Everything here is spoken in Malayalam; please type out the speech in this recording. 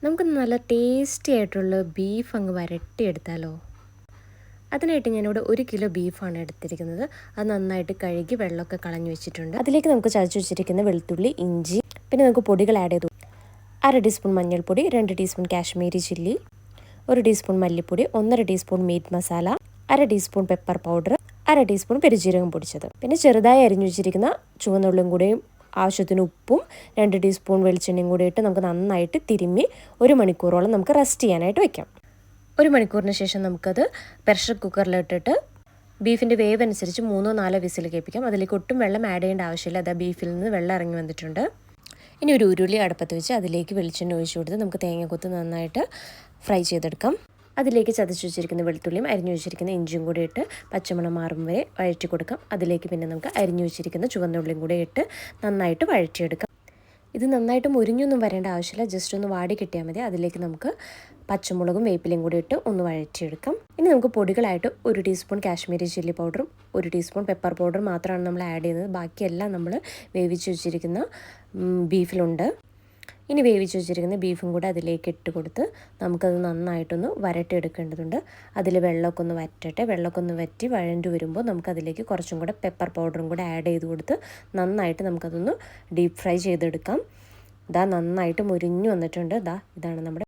നമുക്ക് നല്ല ടേസ്റ്റി ആയിട്ടുള്ള ബീഫ് അങ്ങ് വരട്ടിയെടുത്താലോ. അതിനായിട്ട് ഞാനിവിടെ 1 കിലോ ബീഫാണ് എടുത്തിരിക്കുന്നത്. അത് നന്നായിട്ട് കഴുകി വെള്ളമൊക്കെ കളഞ്ഞു വെച്ചിട്ടുണ്ട്. അതിലേക്ക് നമുക്ക് ചതച്ച് വെച്ചിരിക്കുന്ന വെളുത്തുള്ളി, ഇഞ്ചി, പിന്നെ നമുക്ക് പൊടികൾ ആഡ് ചെയ്തു. 1/2 ടീസ്പൂൺ മഞ്ഞൾപ്പൊടി, 2 ടീസ്പൂൺ കാശ്മീരി ചില്ലി, 1 ടീസ്പൂൺ മല്ലിപ്പൊടി, 1.5 teaspoon meat masala, 1/2 teaspoon pepper powder, 1/2 teaspoon പെരുംജീരകം പൊടിച്ചത്, പിന്നെ ചെറുതായി അരിഞ്ഞു വെച്ചിരിക്കുന്ന ചുവന്നുള്ളിയും കൂടെയും ആവശ്യത്തിന് ഉപ്പും 2 ടീസ്പൂൺ വെളിച്ചെണ്ണയും കൂടി ഇട്ട് നമുക്ക് നന്നായിട്ട് തിരുമ്മി 1 മണിക്കൂറോളം നമുക്ക് റെസ്റ്റ് ചെയ്യാനായിട്ട് വെക്കാം. 1 മണിക്കൂറിന് ശേഷം നമുക്കത് പ്രഷർ കുക്കറിലിട്ടിട്ട് ബീഫിൻ്റെ വേവ് അനുസരിച്ച് 3-4 വിസിൽ കേൾപ്പിക്കാം. അതിലേക്ക് ഒട്ടും വെള്ളം ആഡ് ചെയ്യേണ്ട ആവശ്യമില്ല. അത് ബീഫിൽ നിന്ന് വെള്ളം ഇറങ്ങി വന്നിട്ടുണ്ട്. ഇനി ഒരു ഉരുളി അടുപ്പത്ത് വെച്ച് അതിലേക്ക് വെളിച്ചെണ്ണ ഒഴിച്ചു കൊടുത്ത് നമുക്ക് തേങ്ങക്കൊത്ത് നന്നായിട്ട് ഫ്രൈ ചെയ്തെടുക്കാം. അതിലേക്ക് ചതച്ച് വെച്ചിരിക്കുന്ന വെളുത്തുള്ളിയും അരിഞ്ഞു വെച്ചിരിക്കുന്ന ഇഞ്ചിയും കൂടി ഇട്ട് പച്ചമണം മാറും വരെ വഴറ്റി കൊടുക്കാം. അതിലേക്ക് പിന്നെ നമുക്ക് അരിഞ്ഞു വെച്ചിരിക്കുന്ന ചുവന്നുള്ളിയും കൂടി ഇട്ട് നന്നായിട്ട് വഴറ്റിയെടുക്കാം. ഇത് നന്നായിട്ട് മുരിഞ്ഞൊന്നും വരേണ്ട ആവശ്യമില്ല, ജസ്റ്റ് ഒന്ന് വാടി കിട്ടിയാൽ മതി. അതിലേക്ക് നമുക്ക് പച്ചമുളകും വേപ്പിലയും കൂടി ഇട്ട് ഒന്ന് വഴറ്റിയെടുക്കാം. ഇനി നമുക്ക് പൊടികളായിട്ട് 1 ടീസ്പൂൺ കാശ്മീരി ചില്ലി പൗഡറും 1 ടീസ്പൂൺ പെപ്പർ പൗഡറും മാത്രമാണ് നമ്മൾ ആഡ് ചെയ്യുന്നത്. ബാക്കിയെല്ലാം നമ്മൾ വേവിച്ച് വെച്ചിരിക്കുന്ന ബീഫിലുണ്ട്. ഇനി വേവിച്ച് വെച്ചിരിക്കുന്ന ബീഫും കൂടെ അതിലേക്ക് ഇട്ട് കൊടുത്ത് നമുക്കത് നന്നായിട്ടൊന്ന് വരട്ടിയെടുക്കേണ്ടതുണ്ട്. അതിൽ വെള്ളമൊക്കെ ഒന്ന് വറ്റട്ടെ. വെള്ളമൊക്കെ ഒന്ന് വറ്റി വഴണ്ടു വരുമ്പോൾ നമുക്കതിലേക്ക് കുറച്ചും കൂടെ പെപ്പർ പൗഡറും കൂടെ ആഡ് ചെയ്ത് കൊടുത്ത് നന്നായിട്ട് നമുക്കതൊന്ന് ഡീപ്പ് ഫ്രൈ ചെയ്തെടുക്കാം. ഇതാ നന്നായിട്ട് മുരിഞ്ഞു വന്നിട്ടുണ്ട്. ഇതാണ് നമ്മുടെ